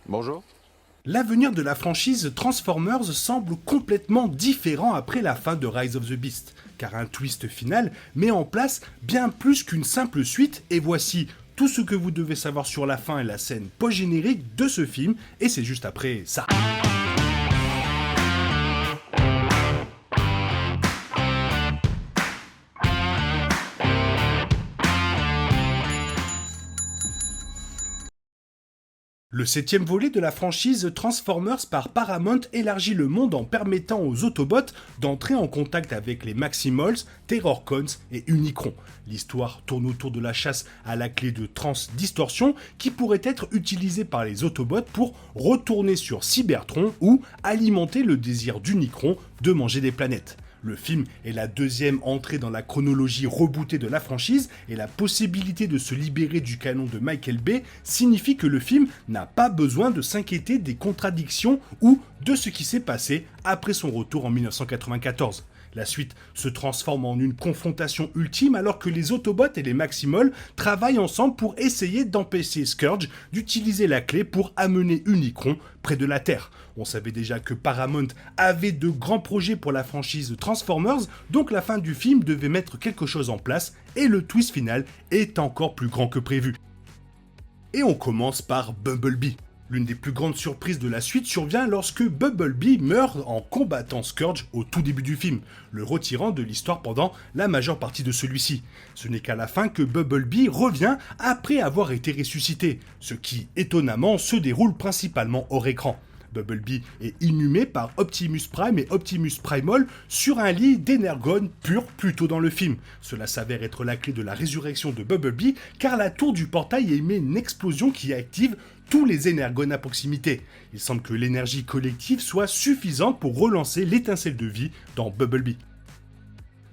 Bonjour. L'avenir de la franchise Transformers semble complètement différent après la fin de Rise of the Beast, car un twist final met en place bien plus qu'une simple suite, et voici tout ce que vous devez savoir sur la fin et la scène post-générique de ce film, et c'est juste après ça. Le septième volet de la franchise Transformers par Paramount élargit le monde en permettant aux Autobots d'entrer en contact avec les Maximals, Terrorcons et Unicron. L'histoire tourne autour de la chasse à la clé de Transdistorsion qui pourrait être utilisée par les Autobots pour retourner sur Cybertron ou alimenter le désir d'Unicron de manger des planètes. Le film est la deuxième entrée dans la chronologie rebootée de la franchise et la possibilité de se libérer du canon de Michael Bay signifie que le film n'a pas besoin de s'inquiéter des contradictions ou de ce qui s'est passé après son retour en 1994. La suite se transforme en une confrontation ultime alors que les Autobots et les Maximals travaillent ensemble pour essayer d'empêcher Scourge d'utiliser la clé pour amener Unicron près de la Terre. On savait déjà que Paramount avait de grands projets pour la franchise Transformers, donc la fin du film devait mettre quelque chose en place et le twist final est encore plus grand que prévu. Et on commence par Bumblebee. L'une des plus grandes surprises de la suite survient lorsque Bumblebee meurt en combattant Scourge au tout début du film, le retirant de l'histoire pendant la majeure partie de celui-ci. Ce n'est qu'à la fin que Bumblebee revient après avoir été ressuscité, ce qui, étonnamment, se déroule principalement hors écran. Bumblebee est inhumé par Optimus Prime et Optimus Primal sur un lit d'énergone pur plus tôt dans le film. Cela s'avère être la clé de la résurrection de Bumblebee car la tour du portail émet une explosion qui active tous les énergones à proximité. Il semble que l'énergie collective soit suffisante pour relancer l'étincelle de vie dans Bumblebee.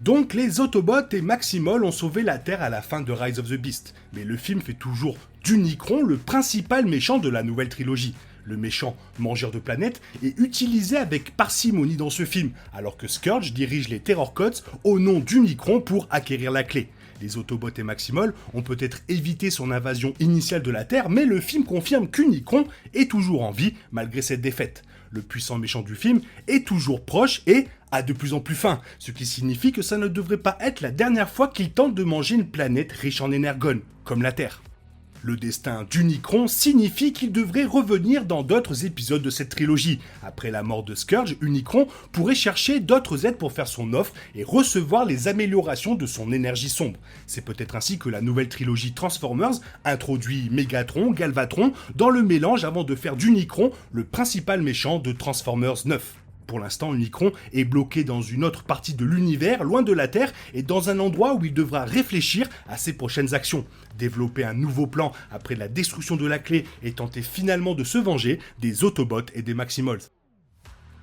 Donc les Autobots et Maximals ont sauvé la Terre à la fin de Rise of the Beast, mais le film fait toujours d'Unicron le principal méchant de la nouvelle trilogie. Le méchant mangeur de planètes est utilisé avec parcimonie dans ce film, alors que Scourge dirige les Terrorcots au nom d'Unicron pour acquérir la clé. Les Autobots et Maximals ont peut-être évité son invasion initiale de la Terre, mais le film confirme qu'Unicron est toujours en vie malgré cette défaite. Le puissant méchant du film est toujours proche et a de plus en plus faim, ce qui signifie que ça ne devrait pas être la dernière fois qu'il tente de manger une planète riche en énergones, comme la Terre. Le destin d'Unicron signifie qu'il devrait revenir dans d'autres épisodes de cette trilogie. Après la mort de Scourge, Unicron pourrait chercher d'autres aides pour faire son offre et recevoir les améliorations de son énergie sombre. C'est peut-être ainsi que la nouvelle trilogie Transformers introduit Megatron, Galvatron dans le mélange avant de faire d'Unicron le principal méchant de Transformers 9. Pour l'instant, Unicron est bloqué dans une autre partie de l'univers, loin de la Terre, et dans un endroit où il devra réfléchir à ses prochaines actions. Développer un nouveau plan après la destruction de la clé et tenter finalement de se venger des Autobots et des Maximals.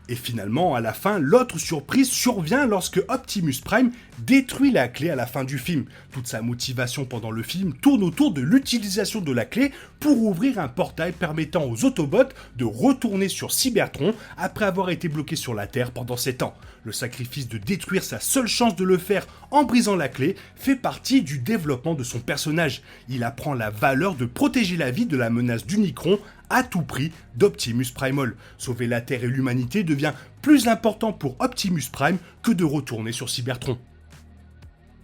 Et finalement, à la fin, l'autre surprise survient lorsque Optimus Prime détruit la clé à la fin du film. Toute sa motivation pendant le film tourne autour de l'utilisation de la clé pour ouvrir un portail permettant aux Autobots de retourner sur Cybertron après avoir été bloqués sur la Terre pendant 7 ans. Le sacrifice de détruire sa seule chance de le faire en brisant la clé fait partie du développement de son personnage. Il apprend la valeur de protéger la vie de la menace d'Unicron à tout prix d'Optimus Primal. Sauver la Terre et l'humanité devient plus important pour Optimus Prime que de retourner sur Cybertron.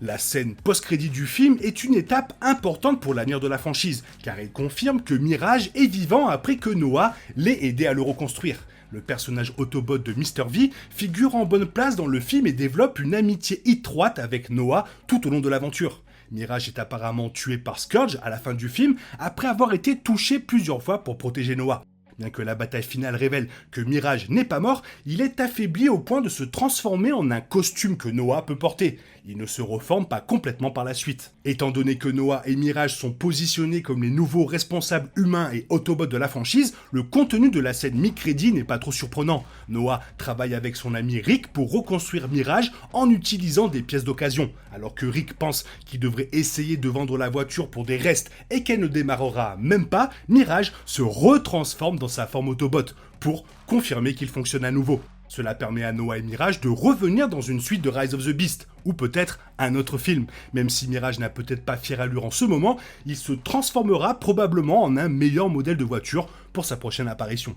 La scène post-crédit du film est une étape importante pour l'avenir de la franchise, car elle confirme que Mirage est vivant après que Noah l'ait aidé à le reconstruire. Le personnage Autobot de Mr. V figure en bonne place dans le film et développe une amitié étroite avec Noah tout au long de l'aventure. Mirage est apparemment tué par Scourge à la fin du film après avoir été touché plusieurs fois pour protéger Noah. Bien que la bataille finale révèle que Mirage n'est pas mort, il est affaibli au point de se transformer en un costume que Noah peut porter. Il ne se reforme pas complètement par la suite. Étant donné que Noah et Mirage sont positionnés comme les nouveaux responsables humains et Autobots de la franchise, le contenu de la scène mi-crédit n'est pas trop surprenant. Noah travaille avec son ami Rick pour reconstruire Mirage en utilisant des pièces d'occasion. Alors que Rick pense qu'il devrait essayer de vendre la voiture pour des restes et qu'elle ne démarrera même pas, Mirage se retransforme dans sa forme Autobot pour confirmer qu'il fonctionne à nouveau. Cela permet à Noah et Mirage de revenir dans une suite de Rise of the Beast, ou peut-être un autre film. Même si Mirage n'a peut-être pas fière allure en ce moment, il se transformera probablement en un meilleur modèle de voiture pour sa prochaine apparition.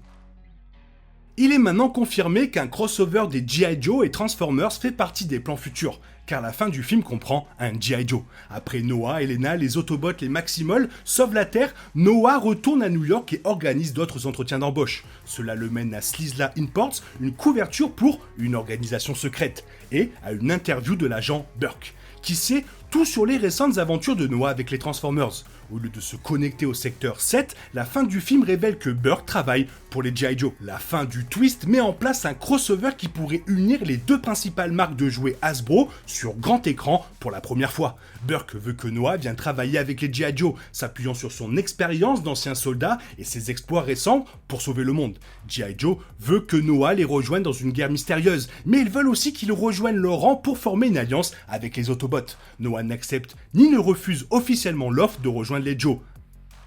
Il est maintenant confirmé qu'un crossover des G.I. Joe et Transformers fait partie des plans futurs, car la fin du film comprend un G.I. Joe. Après Noah, Elena, les Autobots, les Maximals sauvent la Terre, Noah retourne à New York et organise d'autres entretiens d'embauche. Cela le mène à Slizla Imports, une couverture pour une organisation secrète, et à une interview de l'agent Burke, qui sait tout sur les récentes aventures de Noah avec les Transformers. Au lieu de se connecter au secteur 7, la fin du film révèle que Burke travaille pour les G.I. Joe. La fin du twist met en place un crossover qui pourrait unir les deux principales marques de jouets Hasbro sur grand écran pour la première fois. Burke veut que Noah vienne travailler avec les G.I. Joe, s'appuyant sur son expérience d'ancien soldat et ses exploits récents pour sauver le monde. G.I. Joe veut que Noah les rejoigne dans une guerre mystérieuse, mais ils veulent aussi qu'il rejoigne leur rang pour former une alliance avec les Autobots. Noah n'accepte ni ne refuse officiellement l'offre de rejoindre les Joe.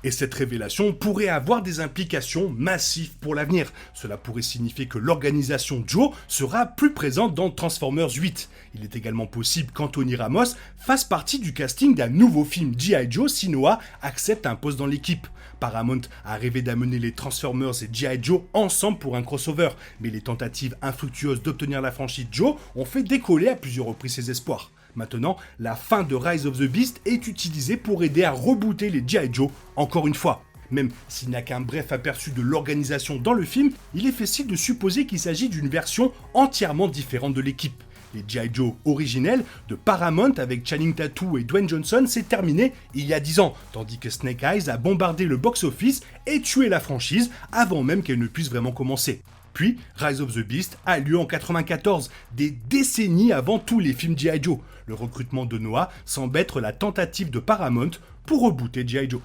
Et cette révélation pourrait avoir des implications massives pour l'avenir. Cela pourrait signifier que l'organisation Joe sera plus présente dans Transformers 8. Il est également possible qu'Anthony Ramos fasse partie du casting d'un nouveau film G.I. Joe si Noah accepte un poste dans l'équipe. Paramount a rêvé d'amener les Transformers et G.I. Joe ensemble pour un crossover, mais les tentatives infructueuses d'obtenir la franchise Joe ont fait décoller à plusieurs reprises ses espoirs. Maintenant, la fin de Rise of the Beast est utilisée pour aider à rebooter les G.I. Joe encore une fois. Même s'il n'y a qu'un bref aperçu de l'organisation dans le film, il est facile de supposer qu'il s'agit d'une version entièrement différente de l'équipe. Les G.I. Joe originels de Paramount avec Channing Tatum et Dwayne Johnson s'est terminé il y a 10 ans, tandis que Snake Eyes a bombardé le box-office et tué la franchise avant même qu'elle ne puisse vraiment commencer. Puis, Rise of the Beast a lieu en 1994, des décennies avant tous les films G.I. Joe. Le recrutement de Noah semble être la tentative de Paramount pour rebooter G.I. Joe.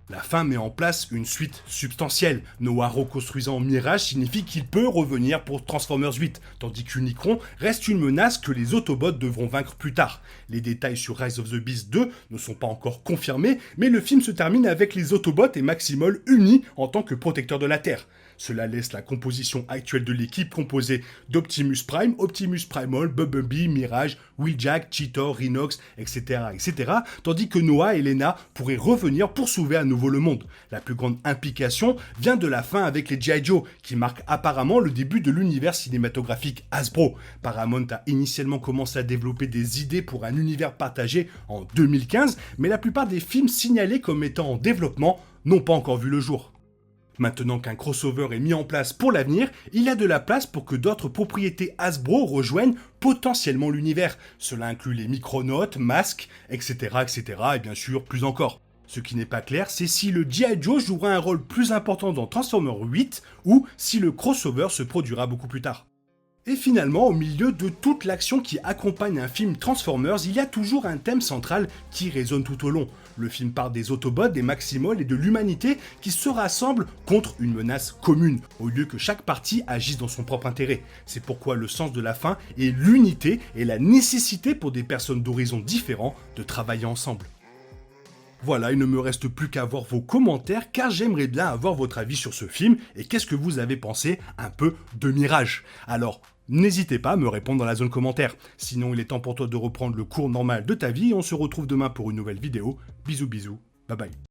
La fin met en place une suite substantielle. Noah reconstruisant Mirage signifie qu'il peut revenir pour Transformers 8, tandis qu'Unicron reste une menace que les Autobots devront vaincre plus tard. Les détails sur Rise of the Beast 2 ne sont pas encore confirmés, mais le film se termine avec les Autobots et Maximals unis en tant que protecteurs de la Terre. Cela laisse la composition actuelle de l'équipe composée d'Optimus Prime, Optimus Primal, Bumblebee, Mirage, Wheeljack, Cheetor, Rhinox, etc., etc., tandis que Noah et Lena pourraient revenir pour sauver à nouveau le monde. La plus grande implication vient de la fin avec les G.I. Joe, qui marque apparemment le début de l'univers cinématographique Hasbro. Paramount a initialement commencé à développer des idées pour un univers partagé en 2015, mais la plupart des films signalés comme étant en développement n'ont pas encore vu le jour. Maintenant qu'un crossover est mis en place pour l'avenir, il y a de la place pour que d'autres propriétés Hasbro rejoignent potentiellement l'univers. Cela inclut les Micronauts, Masques, etc., etc., et bien sûr plus encore. Ce qui n'est pas clair, c'est si le G.I. Joe jouera un rôle plus important dans Transformers 8 ou si le crossover se produira beaucoup plus tard. Et finalement, au milieu de toute l'action qui accompagne un film Transformers, il y a toujours un thème central qui résonne tout au long. Le film parle des Autobots, des Maximals et de l'humanité qui se rassemblent contre une menace commune, au lieu que chaque partie agisse dans son propre intérêt. C'est pourquoi le sens de la fin est l'unité et la nécessité pour des personnes d'horizons différents de travailler ensemble. Voilà, il ne me reste plus qu'à voir vos commentaires car j'aimerais bien avoir votre avis sur ce film et qu'est-ce que vous avez pensé un peu de Mirage. Alors, n'hésitez pas à me répondre dans la zone commentaire. Sinon, il est temps pour toi de reprendre le cours normal de ta vie et on se retrouve demain pour une nouvelle vidéo. Bisous bisous, bye bye.